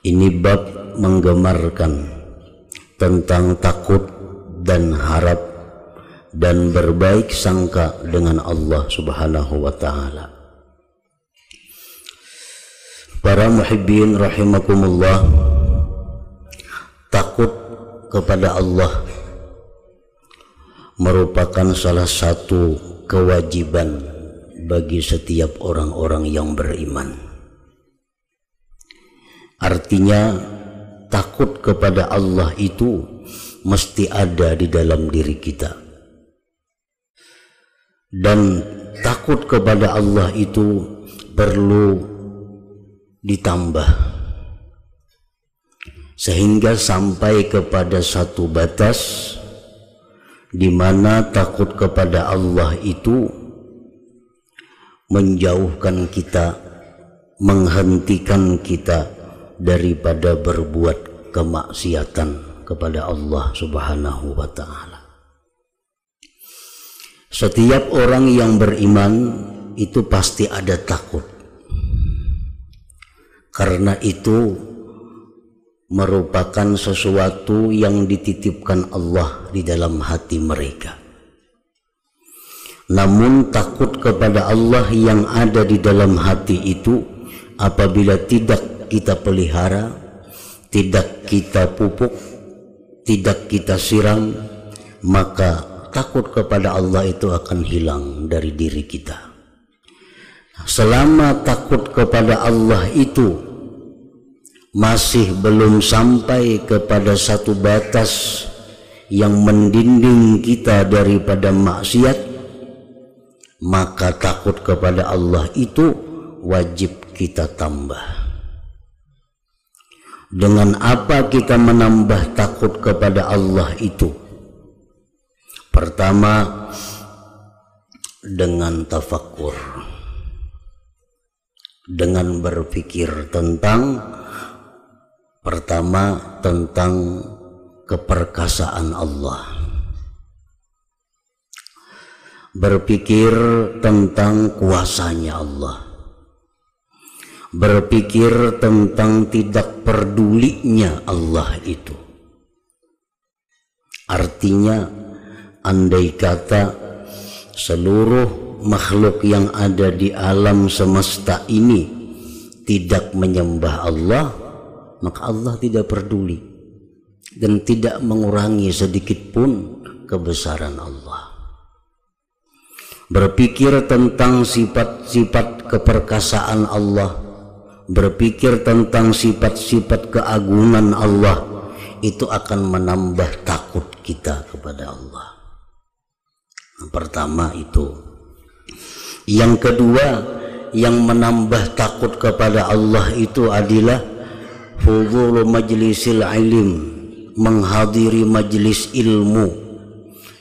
Ini bab menggemarkan tentang takut dan harap dan berbaik sangka dengan Allah Subhanahu wa ta'ala. Para muhibbin rahimakumullah, takut kepada Allah merupakan salah satu kewajiban bagi setiap orang-orang yang beriman. Artinya takut kepada Allah itu mesti ada di dalam diri kita. Dan takut kepada Allah itu perlu ditambah sehingga sampai kepada satu batas di mana takut kepada Allah itu menjauhkan kita, menghentikan kita daripada berbuat kemaksiatan kepada Allah Subhanahu wa ta'ala. Setiap orang yang beriman itu pasti ada takut, karena itu merupakan sesuatu yang dititipkan Allah di dalam hati mereka. Namun takut kepada Allah yang ada di dalam hati itu apabila tidak kita pelihara, tidak kita pupuk, tidak kita siram, maka takut kepada Allah itu akan hilang dari diri kita. Selama takut kepada Allah itu masih belum sampai kepada satu batas yang mendinding kita daripada maksiat, maka takut kepada Allah itu wajib kita tambah. Dengan apa kita menambah takut kepada Allah itu? Pertama, dengan tafakkur, dengan berpikir tentang keperkasaan Allah, berpikir tentang kuasanya Allah, berpikir tentang tidak pedulinya Allah itu. Artinya, andai kata seluruh makhluk yang ada di alam semesta ini tidak menyembah Allah, maka Allah tidak peduli dan tidak mengurangi sedikit pun kebesaran Allah. Berpikir tentang sifat-sifat keperkasaan Allah, berpikir tentang sifat-sifat keagungan Allah, itu akan menambah takut kita kepada Allah. Yang pertama itu. Yang kedua, yang menambah takut kepada Allah itu adalah hudhur majlisil ilm, menghadiri majlis ilmu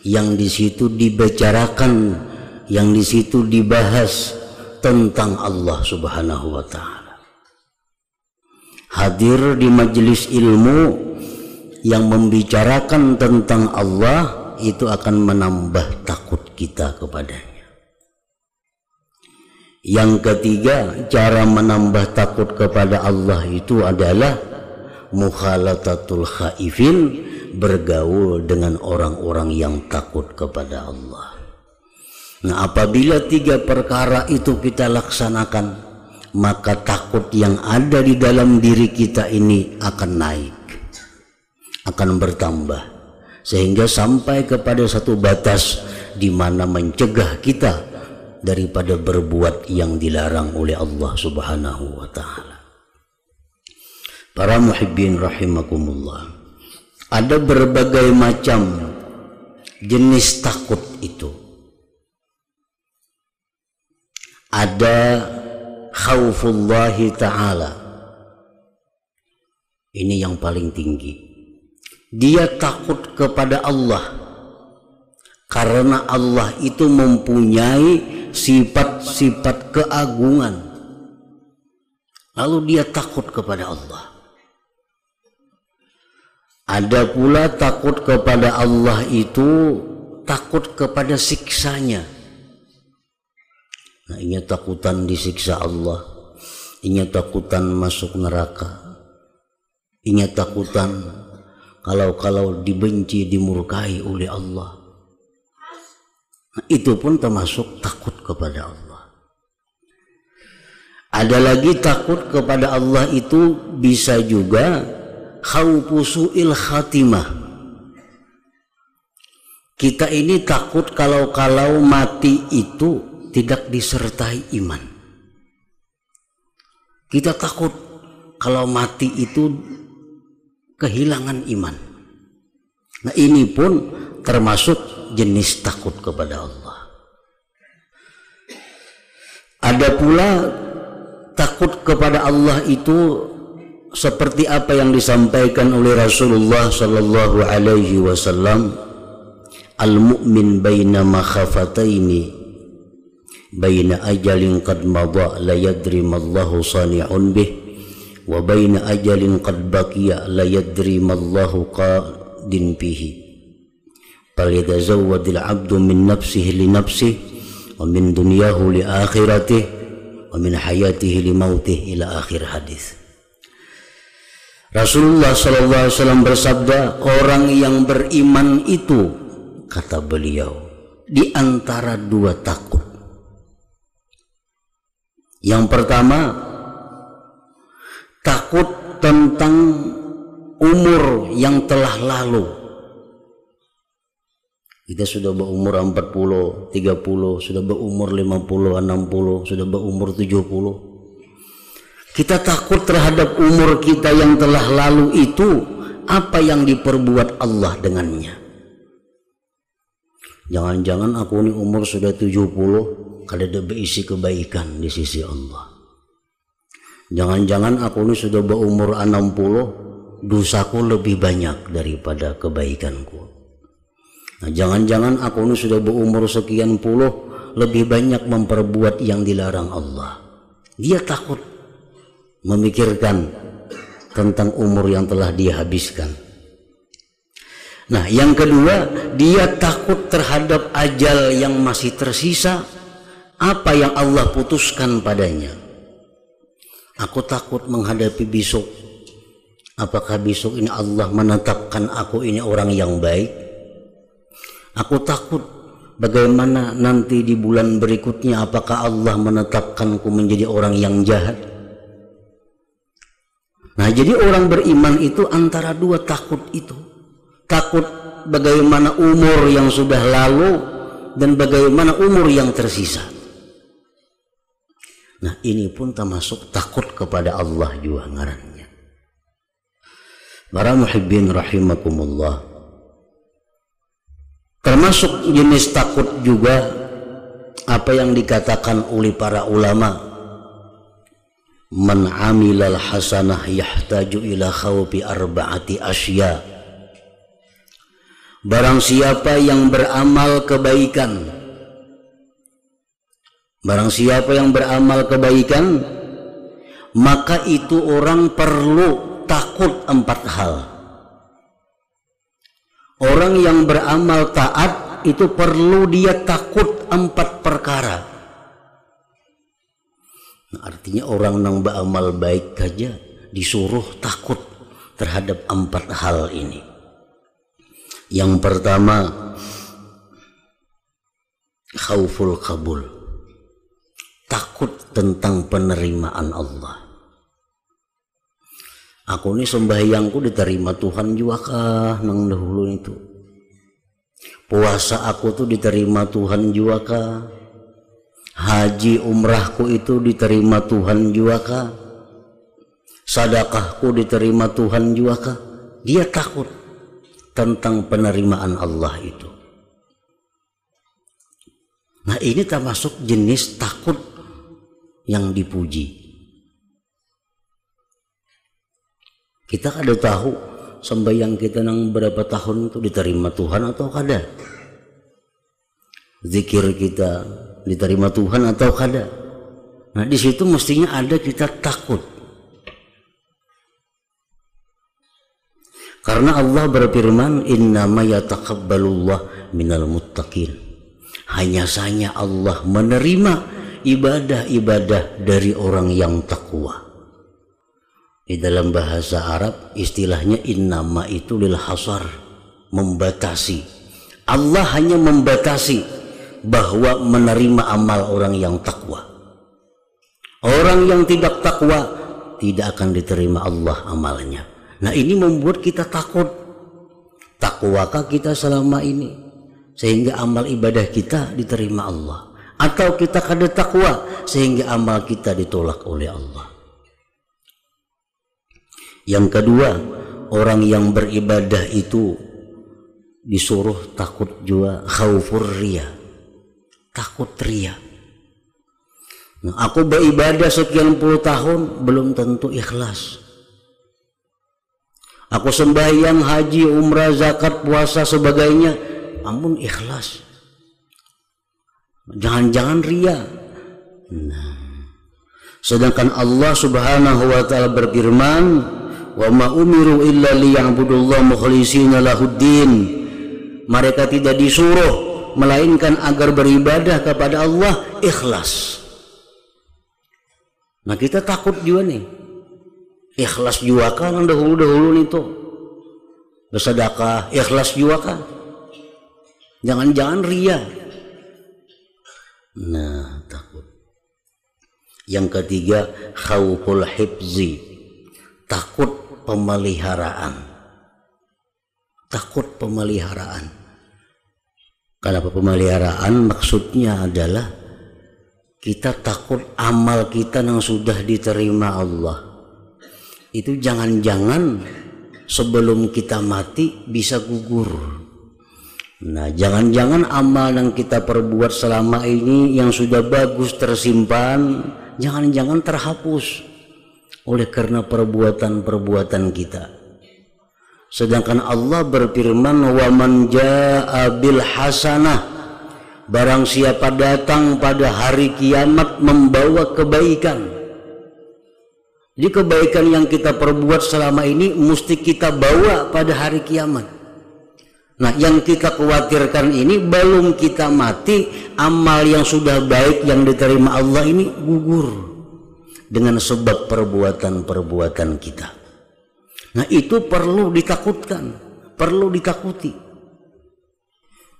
yang di situ dibicarakan, yang di situ dibahas tentang Allah Subhanahu wa ta'ala. Hadir di majelis ilmu yang membicarakan tentang Allah itu akan menambah takut kita kepadanya. Yang ketiga, cara menambah takut kepada Allah itu adalah mukhalatatul khaifin, bergaul dengan orang-orang yang takut kepada Allah. Nah, apabila tiga perkara itu kita laksanakan, maka takut yang ada di dalam diri kita ini akan naik, akan bertambah, sehingga sampai kepada satu batas di mana mencegah kita daripada berbuat yang dilarang oleh Allah Subhanahu wa ta'ala. Para muhibbin rahimakumullah, ada berbagai macam jenis takut itu. Ada khaufullahi ta'ala, ini yang paling tinggi. Dia takut kepada Allah karena Allah itu mempunyai sifat-sifat keagungan, lalu dia takut kepada Allah. Ada pula takut kepada Allah itu takut kepada siksanya. Nah, ini takutan disiksa Allah, ini takutan masuk neraka, Ingat takutan kalau dibenci, dimurkai oleh Allah. Nah, itu pun termasuk takut kepada Allah. Ada lagi takut kepada Allah itu bisa juga khaufu su'il khatimah. Kita ini takut kalau mati itu tidak disertai iman. Kita takut kalau mati itu kehilangan iman. Nah, ini pun termasuk jenis takut kepada Allah. Ada pula takut kepada Allah itu seperti apa yang disampaikan oleh Rasulullah sallallahu alaihi wasallam, al-mu'min baina makhafataini baina ajalin qad madha la yadri mallahu sani'un bih wa baina ajalin qad baqiya la yadri mallahu qadin bihi falyatazawwadil 'abdu min nafsihi li nafsihi wa min dunyahu li akhiratihi wa min hayatihi li mautihi ila akhir hadis. Rasulullah sallallahu alaihi wasallam bersabda, orang yang beriman itu, kata beliau, di antara dua takut. Yang pertama, takut tentang umur yang telah lalu. Kita sudah berumur 40, 30, sudah berumur 50, 60, sudah berumur 70. Kita takut terhadap umur kita yang telah lalu itu, apa yang diperbuat Allah dengannya. Jangan-jangan aku ini umur sudah 70, kada ada berisi kebaikan di sisi Allah. Jangan-jangan aku ini sudah berumur 60, dosaku lebih banyak daripada kebaikanku. Nah, jangan-jangan aku ini sudah berumur sekian puluh, lebih banyak memperbuat yang dilarang Allah. Dia takut memikirkan tentang umur yang telah dia habiskan. Nah, yang kedua, dia takut terhadap ajal yang masih tersisa, apa yang Allah putuskan padanya. Aku takut menghadapi besok. Apakah besok ini Allah menetapkan aku ini orang yang baik? Aku takut bagaimana nanti di bulan berikutnya, apakah Allah menetapkanku menjadi orang yang jahat? Nah, jadi orang beriman itu antara dua takut itu. Takut bagaimana umur yang sudah lalu dan bagaimana umur yang tersisa. Nah, ini pun termasuk takut kepada Allah juga ngarannya. Para muhibbin rahimakumullah. Termasuk jenis takut juga apa yang dikatakan oleh para ulama. Man amilal hasanah yahtaju ila khawfi arba'ati asya. Barang siapa yang beramal kebaikan, maka itu orang perlu takut 4 hal. Orang yang beramal taat itu perlu dia takut 4 perkara. Nah, artinya orang yang beramal baik saja disuruh takut terhadap 4 hal ini. Yang pertama, khauful qabul, takut tentang penerimaan Allah. Aku ini sembahyangku diterima Tuhan juga kah nang dahulu itu? Puasa aku tuh diterima Tuhan juga kah? Haji umrahku itu diterima Tuhan juga kah? Sedekahku diterima Tuhan juga kah? Dia takut tentang penerimaan Allah itu. Nah, ini termasuk jenis takut yang dipuji. Kita kada tahu sembahyang kita nang berapa tahun itu diterima Tuhan atau kada. Zikir kita diterima Tuhan atau kada. Nah, di situ mestinya ada kita takut. Karena Allah berfirman, innama yataqabbalullah minal muttaqin. Hanya saja Allah menerima ibadah-ibadah dari orang yang takwa. Di dalam bahasa Arab istilahnya innama itu lil hasar, membatasi. Allah hanya membatasi bahwa menerima amal orang yang takwa. Orang yang tidak takwa tidak akan diterima Allah amalnya. Nah, ini membuat kita takut. Takwakah kita selama ini sehingga amal ibadah kita diterima Allah, atau kita kada takwa sehingga amal kita ditolak oleh Allah? Yang kedua, orang yang beribadah itu disuruh takut juga, khaufur riya, takut riya. Nah, aku beribadah sekian puluh tahun belum tentu ikhlas. Aku sembahyang, haji, umrah, zakat, puasa, sebagainya, ampun ikhlas. Jangan-jangan riya. Nah, sedangkan Allah Subhanahu wa taala berfirman, wa ma umiru illa liya'budullaha mukhlishina lahuddin. Mereka tidak disuruh melainkan agar beribadah kepada Allah ikhlas. Nah, kita takut juga nih, ikhlas juga kan dahulu-dahulu itu bersedekah, ikhlas juga kan, jangan-jangan ria. Nah, takut. Yang ketiga, khauful hifzi, takut pemeliharaan. Takut pemeliharaan. Kenapa pemeliharaan? Maksudnya adalah kita takut amal kita yang sudah diterima Allah itu jangan-jangan sebelum kita mati bisa gugur. Nah, jangan-jangan amal yang kita perbuat selama ini yang sudah bagus tersimpan, jangan-jangan terhapus oleh karena perbuatan-perbuatan kita. Sedangkan Allah berfirman, wa man jaa bil hasanah, barang siapa datang pada hari kiamat membawa kebaikan. Jadi kebaikan yang kita perbuat selama ini mesti kita bawa pada hari kiamat. Nah, yang kita khawatirkan ini belum kita mati, amal yang sudah baik yang diterima Allah ini gugur dengan sebab perbuatan-perbuatan kita. Nah, itu perlu ditakutkan, perlu ditakuti.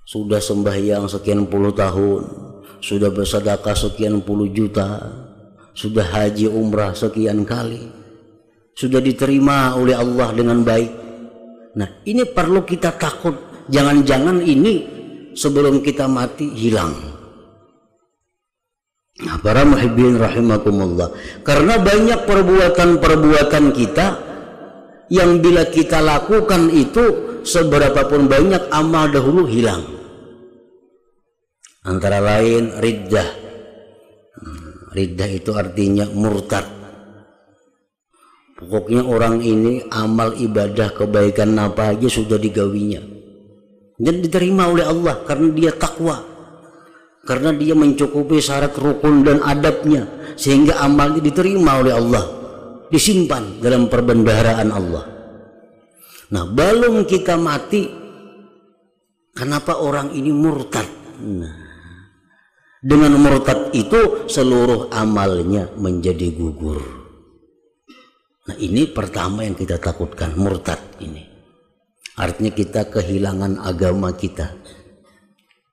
Sudah sembahyang sekian puluh tahun, sudah bersedekah sekian puluh juta, sudah haji umrah sekian kali, sudah diterima oleh Allah dengan baik. Nah, ini perlu kita takut, jangan-jangan ini sebelum kita mati hilang. Nah, para muhibbin rahimakumullah, karena banyak perbuatan-perbuatan kita yang bila kita lakukan itu seberapapun banyak amal dahulu hilang. Antara lain riddah. Riddah itu artinya murtad. Pokoknya orang ini amal ibadah kebaikan apa aja sudah digawinya dan diterima oleh Allah karena dia takwa, karena dia mencukupi syarat rukun dan adabnya, sehingga amalnya diterima oleh Allah, disimpan dalam perbendaharaan Allah. Nah, belum kita mati, kenapa orang ini murtad? Nah, dengan murtad itu seluruh amalnya menjadi gugur. Nah, ini pertama yang kita takutkan, murtad ini. Artinya kita kehilangan agama kita.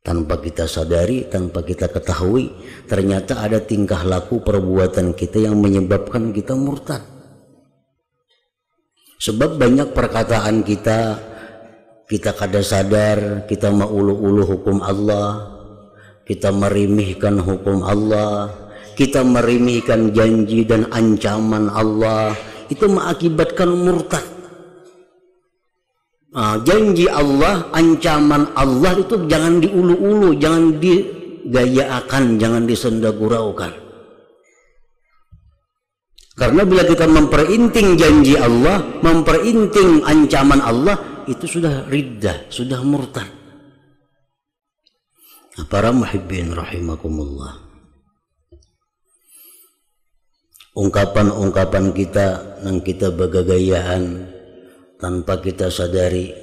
Tanpa kita sadari, tanpa kita ketahui, ternyata ada tingkah laku perbuatan kita yang menyebabkan kita murtad. Sebab banyak perkataan kita kada sadar, kita mengulu-ulu hukum Allah, kita merimihkan hukum Allah, kita merimihkan janji dan ancaman Allah, itu mengakibatkan murtad. Janji Allah, ancaman Allah itu jangan diulu-ulu, jangan digayaakan, jangan disendaguraukan. Karena bila kita memperinting janji Allah, memperinting ancaman Allah, itu sudah riddah, sudah murtad. Nah, para muhibbin rahimakumullah, ungkapan-ungkapan kita yang kita bergagayaan tanpa kita sadari,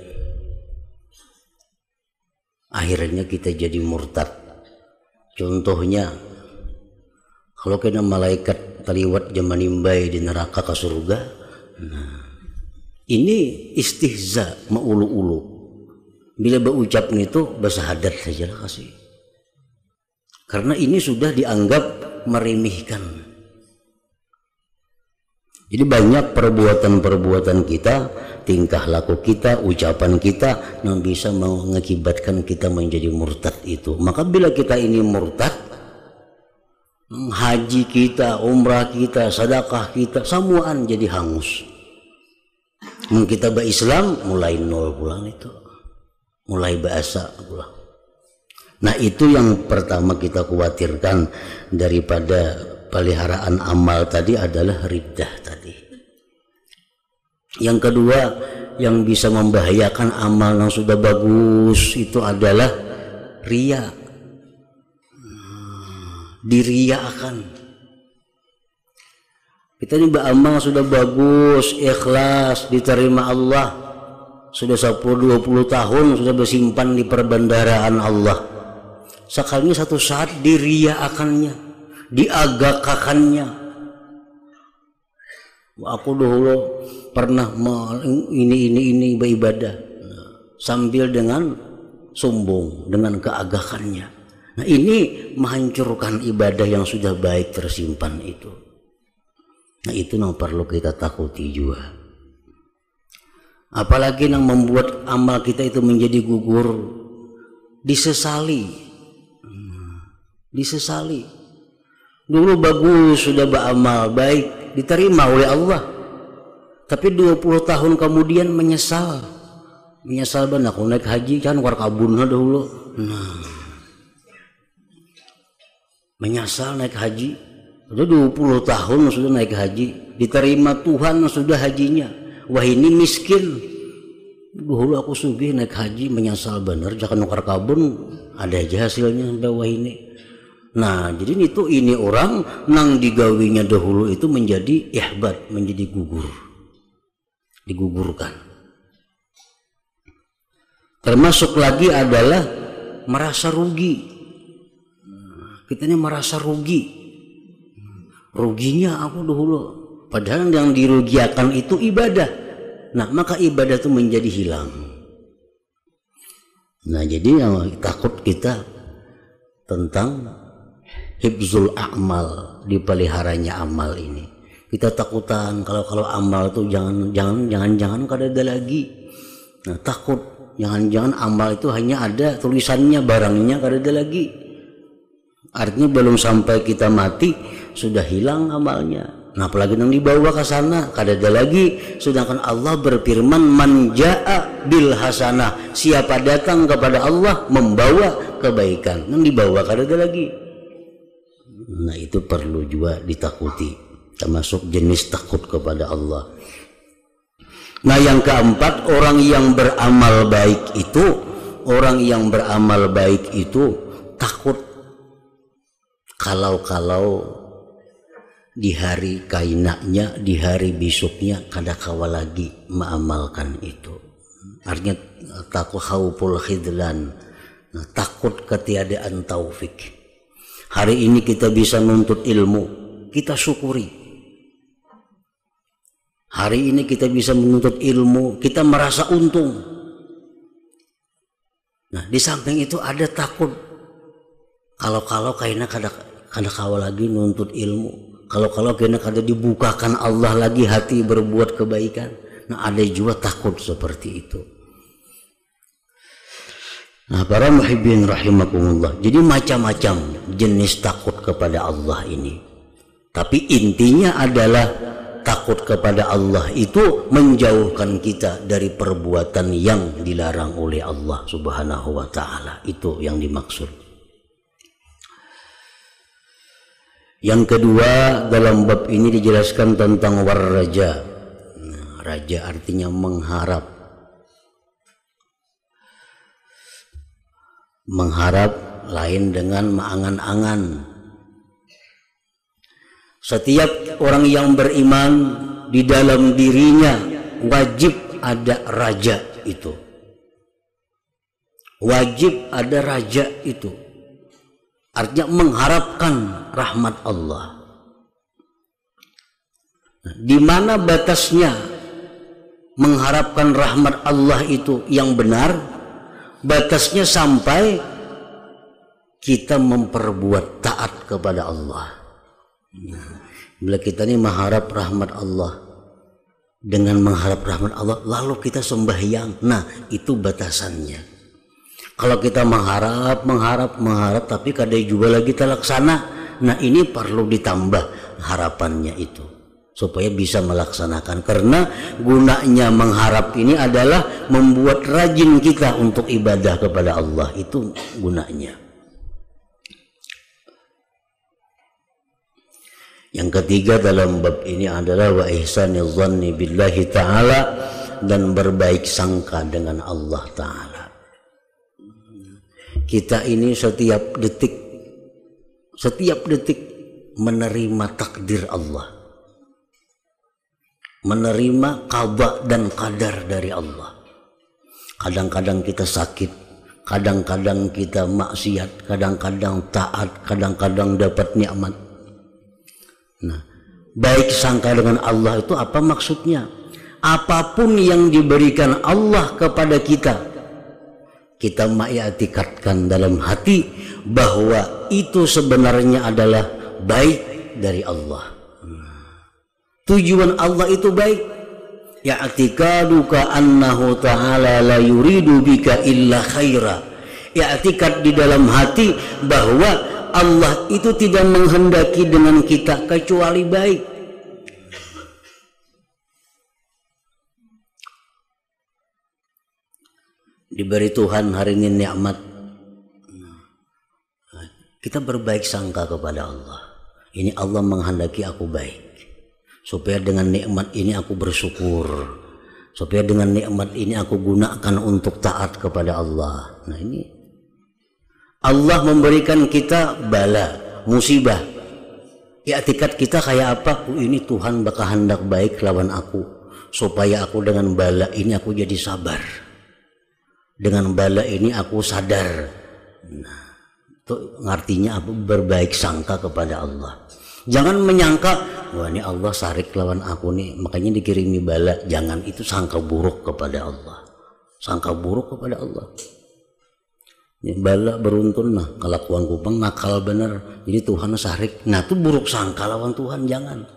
akhirnya kita jadi murtad. Contohnya, kalau kena malaikat taliwat jaman imbai di neraka ke surga, Ini istihza maulu-ulu. Bila berucap itu bersahadat sajalah kasih. Karena ini sudah dianggap meremehkan. Jadi banyak perbuatan-perbuatan kita, tingkah laku kita, ucapan kita yang bisa mengakibatkan kita menjadi murtad itu. Maka bila kita ini murtad, haji kita, umrah kita, sedekah kita, semuaan jadi hangus. Kita berislam mulai nol pulang itu, mulai bahasa pulang. Nah itu yang pertama kita khawatirkan daripada peliharaan amal tadi adalah riddah tadi. Yang kedua yang bisa membahayakan amal yang sudah bagus itu adalah riya. Diriyakan. Kita ini beramal sudah bagus, ikhlas, diterima Allah. Sudah 10-20 tahun sudah bersimpan di perbendaharaan Allah. Sekalinya satu saat diriyaakannya, diagakakannya. Aku dulu pernah ini beribadah sambil dengan sombong, dengan keagakannya. Nah ini menghancurkan ibadah yang sudah baik tersimpan itu. Nah itu yang perlu kita takuti juga. Apalagi yang membuat amal kita itu menjadi gugur, disesali. Disesali. Dulu bagus sudah beramal baik, diterima oleh Allah. Tapi 20 tahun kemudian menyesal. Menyesal benar aku naik haji kan war kabunna dulu. Nah. Menyesal naik haji. Sudah 20 tahun sudah naik haji, diterima Tuhan sudah hajinya. Wah ini miskin. Dulu aku sugih naik haji, menyesal benar jangan nukar kabun, ada aja hasilnya sampai wah ini. Nah jadi itu ini orang nang digawinya dahulu itu menjadi ihbat, menjadi gugur, digugurkan. Termasuk lagi adalah merasa rugi. Kita ini merasa rugi. Ruginya aku dahulu. Padahal yang dirugiakan itu ibadah. Nah maka ibadah itu menjadi hilang. Nah jadi yang takut kita tentang hifzul amal, dipeliharanya amal ini. Kita takutan kalau amal itu jangan kada ada lagi. Nah takut jangan amal itu hanya ada tulisannya, barangnya kada ada lagi. Artinya belum sampai kita mati sudah hilang amalnya. Nah apalagi yang dibawa ke sana kada ada lagi. Sedangkan Allah berfirman man jaa bil hasanah, siapa datang kepada Allah membawa kebaikan, yang dibawa kada ada lagi. Nah itu perlu juga ditakuti, termasuk jenis takut kepada Allah. Nah yang keempat, orang yang beramal baik itu takut kalau di hari kainaknya, di hari besoknya kada kawa lagi mengamalkan itu. Artinya takut khauful khidlan, takut ketiadaan taufik. Hari ini kita bisa nuntut ilmu, kita syukuri. Hari ini kita bisa menuntut ilmu, kita merasa untung. Nah di samping itu ada takut kalau kayaknya kada kawa lagi nuntut ilmu. Kalau kena kada dibukakan Allah lagi hati berbuat kebaikan. Nah ada juga takut seperti itu. Nah para muhibbin rahimakumullah, jadi macam-macam jenis takut kepada Allah ini. Tapi intinya adalah takut kepada Allah itu menjauhkan kita dari perbuatan yang dilarang oleh Allah subhanahu wa ta'ala. Itu yang dimaksud. Yang kedua dalam bab ini dijelaskan tentang warraja. Nah, raja artinya mengharap. Mengharap lain dengan mengangan-angan. Setiap orang yang beriman di dalam dirinya wajib ada raja itu. Wajib ada raja itu. Artinya mengharapkan rahmat Allah. Di mana batasnya mengharapkan rahmat Allah itu yang benar? Batasnya sampai kita memperbuat taat kepada Allah. Bila kita ini mengharap rahmat Allah, dengan mengharap rahmat Allah lalu kita sembahyang, nah itu batasannya. Kalau kita mengharap tapi kadang juga lagi kita laksana, nah ini perlu ditambah harapannya itu supaya bisa melaksanakan, karena gunanya mengharap ini adalah membuat rajin kita untuk ibadah kepada Allah, itu gunanya. Yang ketiga dalam bab ini adalah wa ihsanil dhanni billahi ta'ala, dan berbaik sangka dengan Allah Ta'ala. Kita ini setiap detik menerima takdir Allah, menerima qada dan qadar dari Allah. Kadang-kadang kita sakit, kadang-kadang kita maksiat, kadang-kadang taat, kadang-kadang dapat nikmat. Nah, baik sangka dengan Allah itu apa maksudnya? Apapun yang diberikan Allah kepada kita, kita mengiktikadkan dalam hati bahwa itu sebenarnya adalah baik dari Allah. Tujuan Allah itu baik. Ya'tikaduka annahu ta'ala la yuridu bika illa khaira. I'tikad di dalam hati bahwa Allah itu tidak menghendaki dengan kita kecuali baik. Diberi Tuhan hari ini nikmat, kita berbaik sangka kepada Allah. Ini Allah menghendaki aku baik, supaya dengan nikmat ini aku bersyukur, supaya dengan nikmat ini aku gunakan untuk taat kepada Allah. Nah ini Allah memberikan kita bala, musibah. I'tikad kita kayak apa? Ini Tuhan bakal hendak baik lawan aku, supaya aku dengan bala ini aku jadi sabar. Dengan bala ini aku sadar. Nah, itu artinya aku berbaik sangka kepada Allah. Jangan menyangka, wah ini Allah sarik lawan aku nih, makanya dikirimi bala. Jangan, itu sangka buruk kepada Allah. Sangka buruk kepada Allah. Ini bala beruntun nah, kelakuan kupang nakal bener. Jadi Tuhan sarik. Nah itu buruk sangka lawan Tuhan, jangan.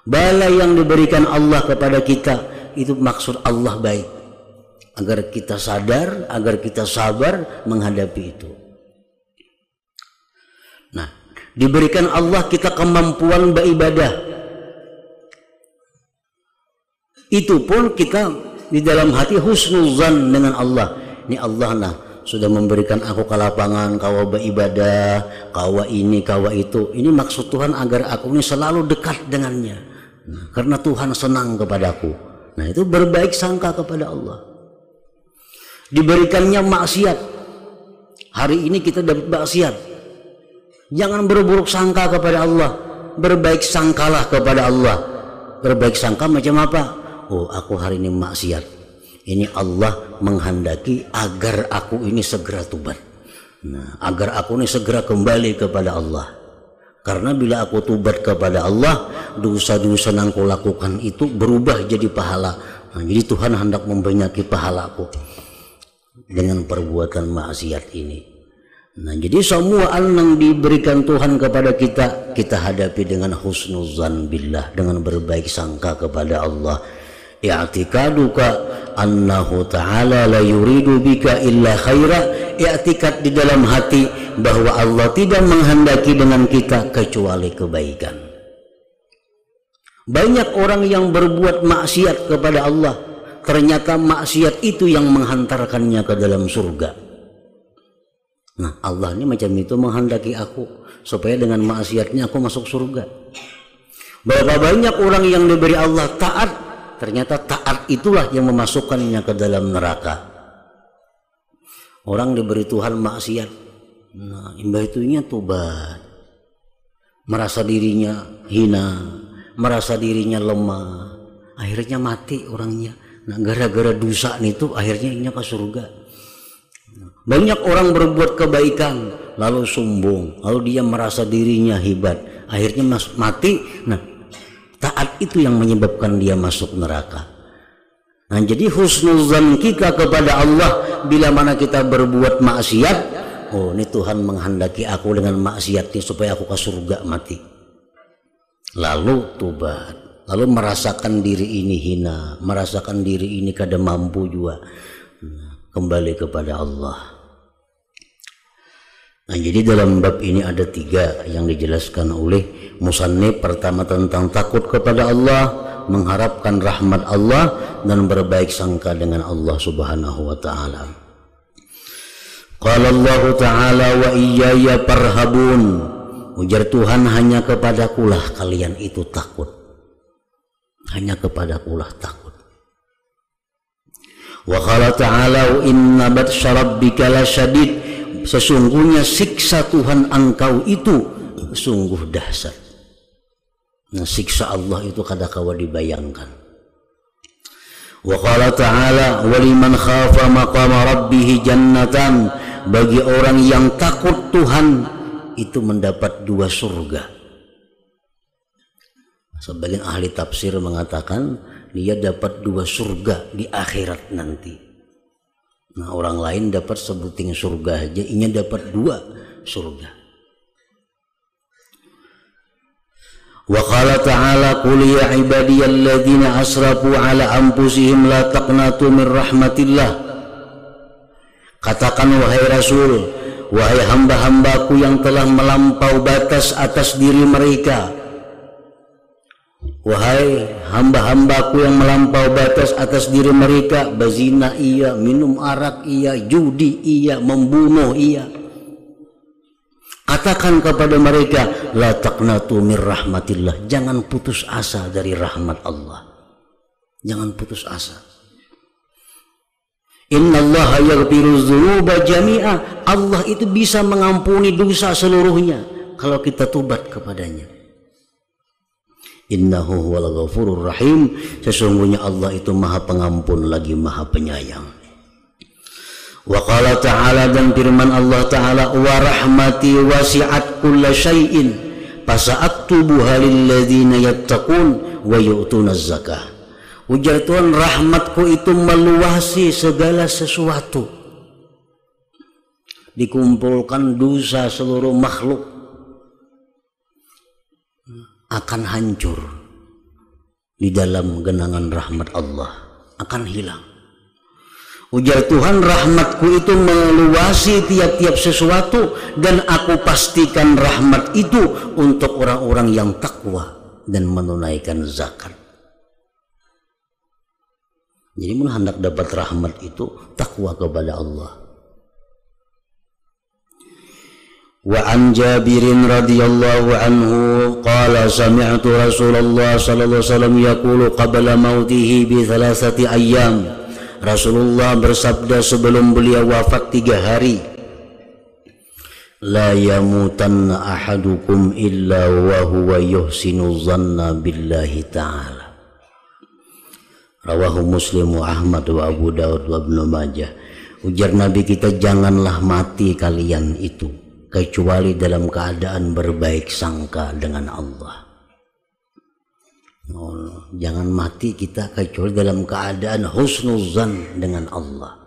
Bala yang diberikan Allah kepada kita itu maksud Allah baik, agar kita sadar, agar kita sabar menghadapi itu. Nah, diberikan Allah kita kemampuan beribadah. Itu pun kita di dalam hati husnuzan dengan Allah. Ini Allah nah sudah memberikan aku kelapangan, kawa beribadah, kawa ini, kawa itu. Ini maksud Tuhan agar aku ini selalu dekat dengannya. Nah, karena Tuhan senang kepadaku. Nah, itu berbaik sangka kepada Allah. Diberikannya maksiat, hari ini kita dapat maksiat, jangan berburuk sangka kepada Allah, berbaik sangkalah kepada Allah. Berbaik sangka macam apa? Oh aku hari ini maksiat, ini Allah menghendaki agar aku ini segera tobat, nah, agar aku ini segera kembali kepada Allah. Karena bila aku tobat kepada Allah, dosa-dosa yang aku lakukan itu berubah jadi pahala. Nah, jadi Tuhan hendak membanyakin pahalaku dengan perbuatan maksiat ini. Nah, jadi semua yang diberikan Tuhan kepada kita, kita hadapi dengan husnuzan billah, dengan berbaik sangka kepada Allah. I'tikaduka annahu ta'ala la yuridu bika illa khaira. I'tikad di dalam hati bahwa Allah tidak menghendaki dengan kita kecuali kebaikan. Banyak orang yang berbuat maksiat kepada Allah, ternyata maksiat itu yang menghantarkannya ke dalam surga. Nah Allah ini macam itu menghendaki aku supaya dengan maksiatnya aku masuk surga. Berapa banyak orang yang diberi Allah taat, ternyata taat itulah yang memasukkannya ke dalam neraka. Orang diberi Tuhan maksiat, nah imbah itunya tobat, merasa dirinya hina, merasa dirinya lemah, akhirnya mati orangnya. Nah gara-gara dosa itu akhirnya ini ke surga. Banyak orang berbuat kebaikan lalu sombong, lalu dia merasa dirinya hebat, akhirnya mati. Nah taat itu yang menyebabkan dia masuk neraka. Nah, jadi husnuzan kita kepada Allah bila mana kita berbuat maksiat, oh ini Tuhan menghendaki aku dengan maksiat ini supaya aku ke surga mati. Lalu tobat, lalu merasakan diri ini hina, merasakan diri ini kada mampu juga, kembali kepada Allah. Nah, jadi dalam bab ini ada 3 yang dijelaskan oleh musannif. Pertama tentang takut kepada Allah, mengharapkan rahmat Allah, dan berbaik sangka dengan Allah subhanahu wa ta'ala. Qala Allah ta'ala wa iyaya farhabun, ujar Tuhan, hanya kepadakulah kalian itu takut, hanya kepadakulah takut. Wa qala ta'ala inna batsya rabbika lasyadid, sesungguhnya siksa Tuhan engkau itu sungguh dahsyat. Nah, siksa Allah itu kadakawa dibayangkan. Wa qala ta'ala waliman khafa maqama rabbih jannatan, bagi orang yang takut Tuhan itu mendapat 2 surga. Sebagian ahli tafsir mengatakan dia dapat 2 surga di akhirat nanti. Nah, orang lain dapat sebuting surga aja, ini dapat 2 surga. Wa qala ta'ala qul ya ibadiyalladzina asrafu ala anfusihim la taqnatu min rahmatillah, katakan wahai Rasul, wahai hamba-hambaku yang telah melampau batas atas diri mereka, wahai hamba-hambaku yang melampau batas atas diri mereka, berzina iya, minum arak iya, judi iya, membunuh iya, katakan kepada mereka la taqnatu mir rahmatillah, jangan putus asa dari rahmat Allah, jangan putus asa. Innallaha yaghfiru dzunuba jami'a, Allah itu bisa mengampuni dosa seluruhnya kalau kita tobat kepadanya. Innahu huwal ghafurur rahim, sesungguhnya Allah itu maha pengampun lagi maha penyayang. Wa qala ta'ala, dan firman Allah ta'ala, wa rahmati wasi'at kulla syai'in fasa'aktubuha lilladzina yattaqun wa yu'tuna zakah. Ujar Tuhan, rahmatku itu meluasi segala sesuatu. Dikumpulkan dosa seluruh makhluk akan hancur di dalam genangan rahmat Allah, akan hilang. Ujar Tuhan, rahmatku itu meluasi tiap-tiap sesuatu, dan aku pastikan rahmat itu untuk orang-orang yang takwa dan menunaikan zakat. Jadi hendak dapat rahmat itu takwa kepada Allah. Wa an Jabirin radhiyallahu anhu qala sami'tu Rasulullah sallallahu alaihi wasallam yaqulu qabla mautihi bi 3 ayyam. Rasulullah bersabda sebelum beliau wafat 3 hari, la yamutanna ahadukum illa wa huwa yuhsinu dhanna billahi ta'ala. Rawahu Muslim wa Ahmad wa Abu Daud wa Ibnu Majah. Ujar Nabi kita, janganlah mati kalian itu kecuali dalam keadaan berbaik sangka dengan Allah. Oh, jangan mati kita kecuali dalam keadaan husnuzan dengan Allah.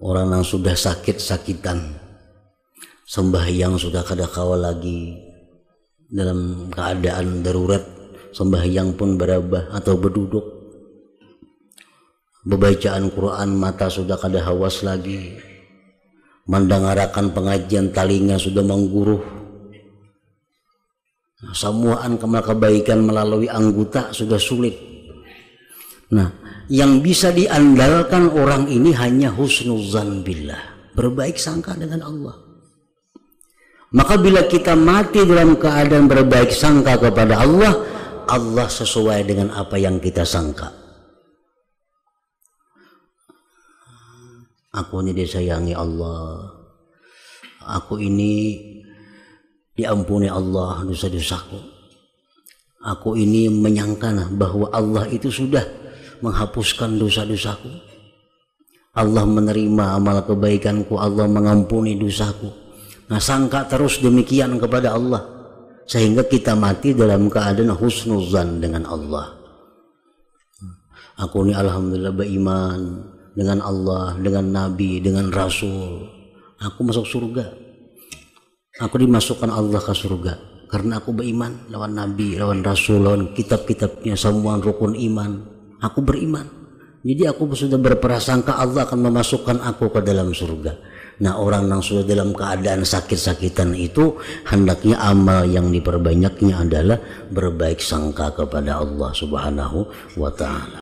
Orang yang sudah sakit-sakitan, sembahyang sudah kada kawal lagi, dalam keadaan darurat, sembahyang pun berabah atau berduduk, bebacaan Quran mata sudah kada hawas lagi, mendengarakan pengajian talinga sudah mengguruh, samuaan kemal kebaikan melalui anggota sudah sulit. Nah, yang bisa diandalkan orang ini hanya husnuzan billah, berbaik sangka dengan Allah. Maka bila kita mati dalam keadaan berbaik sangka kepada Allah, Allah sesuai dengan apa yang kita sangka. Aku ini disayangi Allah, aku ini diampuni Allah dosa-dosaku, aku ini menyangka bahwa Allah itu sudah menghapuskan dosa-dosaku, Allah menerima amal kebaikanku, Allah mengampuni dosaku. Nah, sangka terus demikian kepada Allah. sehingga kita mati dalam keadaan husnuzan dengan Allah. Aku ini alhamdulillah beriman dengan Allah, dengan Nabi, dengan Rasul. Aku masuk surga. Aku dimasukkan Allah ke surga karena aku beriman lawan Nabi, lawan Rasul, lawan kitab-kitabnya, semua rukun iman. Aku beriman. Jadi aku sudah berprasangka Allah akan memasukkan aku ke dalam surga. Nah, orang yang sudah dalam keadaan sakit-sakitan itu hendaknya amal yang diperbanyaknya adalah berbaik sangka kepada Allah Subhanahu wa ta'ala.